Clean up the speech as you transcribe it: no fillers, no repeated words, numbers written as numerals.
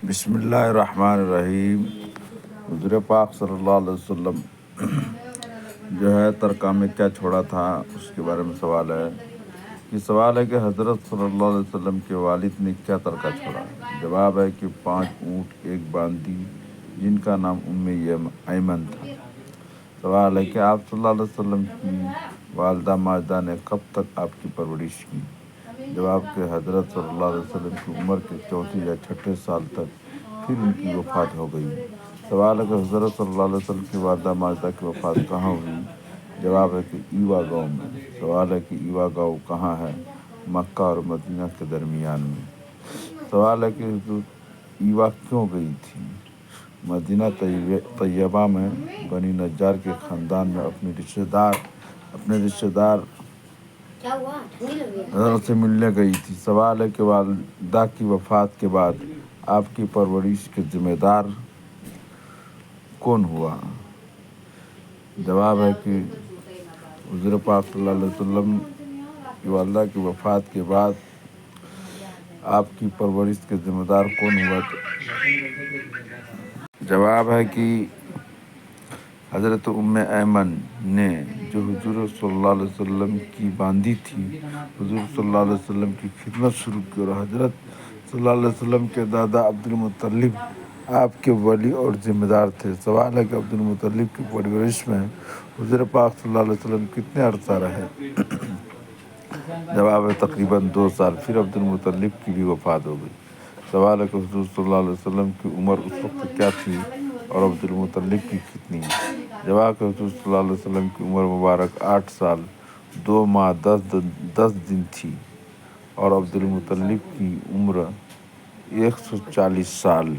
بسم اللہ الرحمن الرحیم۔ حضور پاک صلی اللہ علیہ وسلم جو ہے ترکہ میں کیا چھوڑا تھا اس کے بارے میں سوال ہے۔ یہ سوال ہے کہ حضرت صلی اللہ علیہ وسلم کے والد نے کیا ترکہ چھوڑا۔ جواب ہے کہ 5 اونٹ ایک باندی جن کا نام ایمن تھا۔ سوال ہے کہ آپ صلی اللہ علیہ وسلم کی والدہ ماجدہ نے کب تک آپ کی پرورش کی۔ جواب کہ حضرت صلی اللہ علیہ وسلم کی عمر کے 34 یا 36 سال تک، پھر ان کی وفات ہو گئی۔ سوال ہے کہ حضرت صلی اللہ علیہ وسلم کی والدہ ماجدہ کی وفات کہاں ہوئی۔ جواب ہے کہ ایوا گاؤں میں۔ سوال ہے کہ ایوا گاؤں کہاں ہے۔ مکہ اور مدینہ کے درمیان میں۔ سوال ہے کہ حضرت ایوا کیوں گئی تھی۔ مدینہ طیبہ میں بنی نجار کے خاندان میں اپنے رشتہ دار حضرت سے ملنے گئی تھی۔ سوال ہے کہ والدہ کی وفات کے بعد آپ کی پرورش کے ذمہ دار کون ہوا۔ جواب ہے کہ حضور پاک صلی اللہ علیہ وسلم کی والدہ کی وفات کے بعد آپ کی پرورش کے ذمہ دار کون ہوا۔ جواب ہے کہ حضرت ایمن نے، جو حضور صلی اللہ علیہ وسلم کی باندی تھی، حضور صلی اللہ علیہ وسلم کی خدمت شروع کی اور حضرت صلی اللہ علیہ وسلم کے دادا عبدالمطلب آپ کے ولی اور ذمہ دار تھے۔ سوال ہے کہ عبدالمطلب کی پرورش میں حضور پاک صلی اللہ علیہ وسلم کتنے عرصہ رہے۔ جواب ہے تقریباً 2 سال، پھر عبدالمطلب کی بھی وفات ہو گئی۔ سوال ہے کہ حضور صلی اللہ علیہ وسلم کی عمر اس وقت کیا تھی اور عبدالمطلب کی کتنی۔ جواب کہ حضور صلی اللہ علیہ وسلم کی عمر مبارک 8 سال 2 ماہ 10 دن تھی اور عبدالمطلب کی عمر 140 سال۔